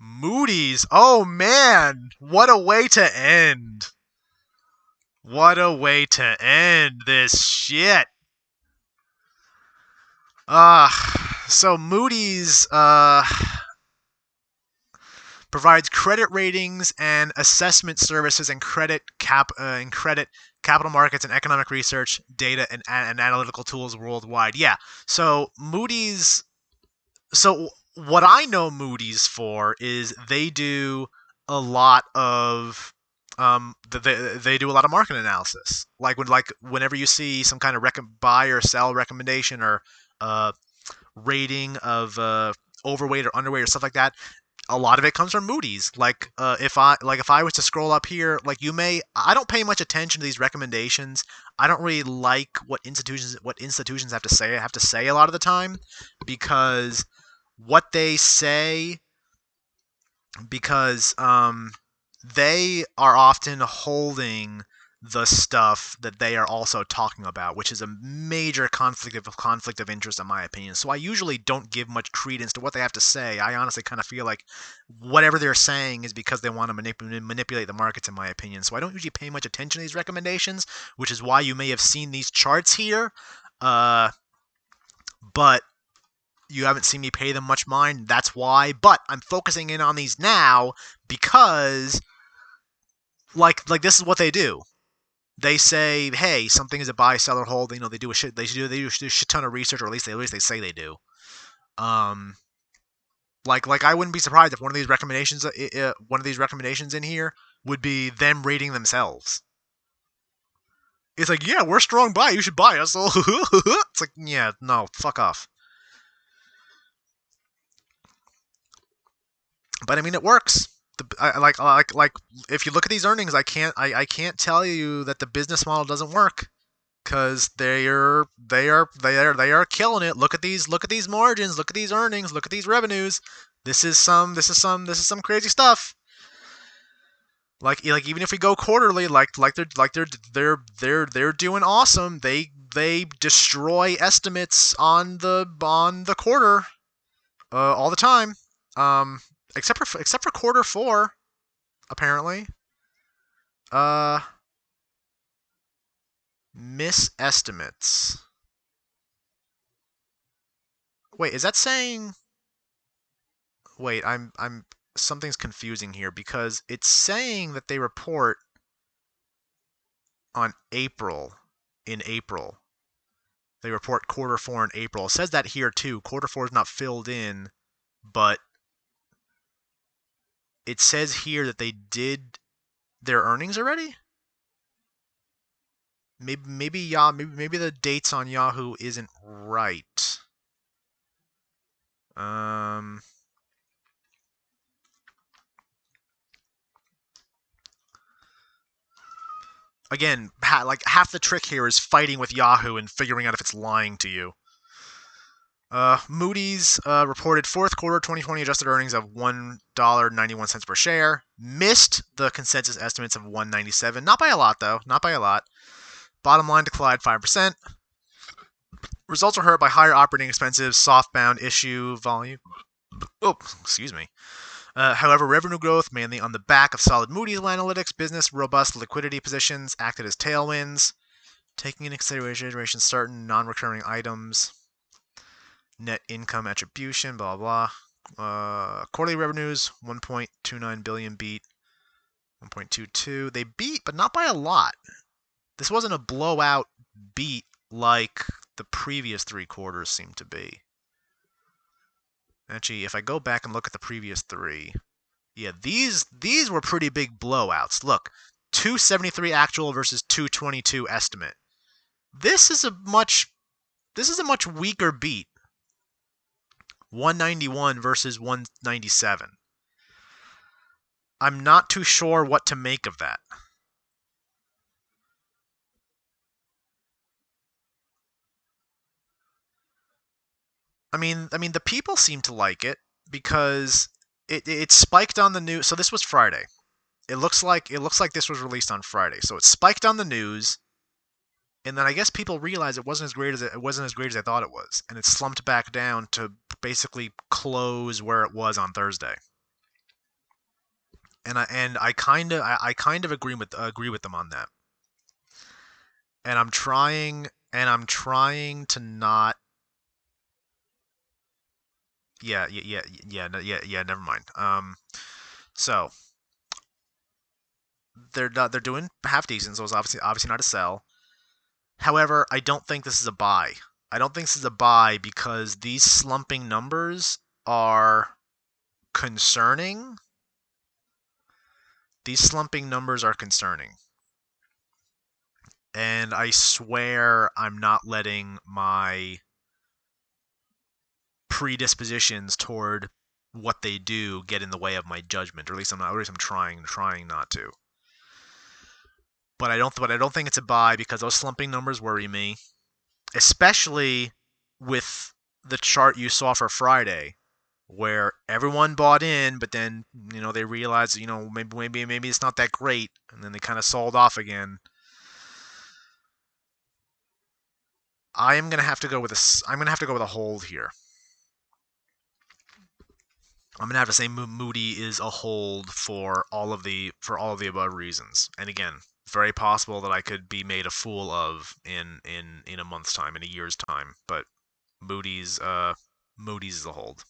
Moody's. Oh man, what a way to end. What a way to end this shit. So Moody's provides credit ratings and assessment services and credit capital markets and economic research data and analytical tools worldwide. Yeah. So Moody's. So what I know Moody's for is they do a lot of they do a lot of market analysis. Whenever you see some kind of buy or sell recommendation or uh, rating of overweight or underweight or stuff like that, a lot of it comes from Moody's. If I was to scroll up here, I don't pay much attention to these recommendations. I don't really like what institutions have to say. I have to say a lot of the time because what they say because they are often holding the stuff that they are also talking about, which is a major conflict of interest in my opinion. So I usually don't give much credence to what they have to say. I honestly kind of feel like whatever they're saying is because they want to manipulate the markets in my opinion. So I don't usually pay much attention to these recommendations, which is why you may have seen these charts here. But you haven't seen me pay them much mind. That's why. But I'm focusing in on these now because this is what they do. They say, hey, something is a buy, sell, or hold. They do a shit. They do a shit ton of research, or at least they say they do. I wouldn't be surprised if one of these recommendations in here would be them rating themselves. It's like, yeah, we're strong buy. You should buy us. It's like, yeah, no, fuck off. But I mean, it works. If you look at these earnings, I can't tell you that the business model doesn't work because they are killing it. Look at these margins. Look at these earnings. Look at these revenues. This is some crazy stuff. Like even if we go quarterly, they're doing awesome. They destroy estimates on the quarter all the time. Except for quarter 4, apparently. Misestimates. Wait, is that saying? Wait, I'm something's confusing here because it's saying that they report on April. In April, they report quarter 4 in April. It says that here too. Quarter 4 is not filled in, but it says here that they did their earnings already. Maybe the dates on Yahoo isn't right. Again, half the trick here is fighting with Yahoo and figuring out if it's lying to you. Moody's reported fourth quarter 2020 adjusted earnings of $1.91 per share. Missed the consensus estimates of $1.97. Not by a lot, though. Not by a lot. Bottom line declined 5%. Results were hurt by higher operating expenses, softbound issue volume. Oh, excuse me. However, revenue growth, mainly on the back of solid Moody's analytics business, robust liquidity positions, acted as tailwinds, taking into consideration certain non-recurring items. Net income attribution, blah, blah. Quarterly revenues, 1.29 billion beat. 1.22. They beat, but not by a lot. This wasn't a blowout beat like the previous 3 quarters seemed to be. Actually, if I go back and look at the previous 3, yeah, these were pretty big blowouts. Look, 273 actual versus 222 estimate. This is a much weaker beat. 191 versus 197. I'm not too sure what to make of that. I mean, the people seem to like it because it spiked on the news. So this was Friday. It looks like this was released on Friday. So it spiked on the news, and then I guess people realized it wasn't as great as I thought it was, and it slumped back down to basically close where it was on Thursday. I kind of agree with them on that. And I'm trying to not. Yeah. Never mind. So they're doing half decent, so it's obviously not a sell. However, I don't think this is a buy. I don't think this is a buy because these slumping numbers are concerning. These slumping numbers are concerning. And I swear I'm not letting my predispositions toward what they do get in the way of my judgment, or at least I'm trying not to. But I don't think it's a buy because those slumping numbers worry me, especially with the chart you saw for Friday, where everyone bought in, but then they realized maybe it's not that great, and then they kind of sold off again. I'm gonna have to go with a hold here. I'm gonna have to say Moody is a hold for all of the above reasons. And again, very possible that I could be made a fool of in a month's time, in a year's time. But Moody's is a hold.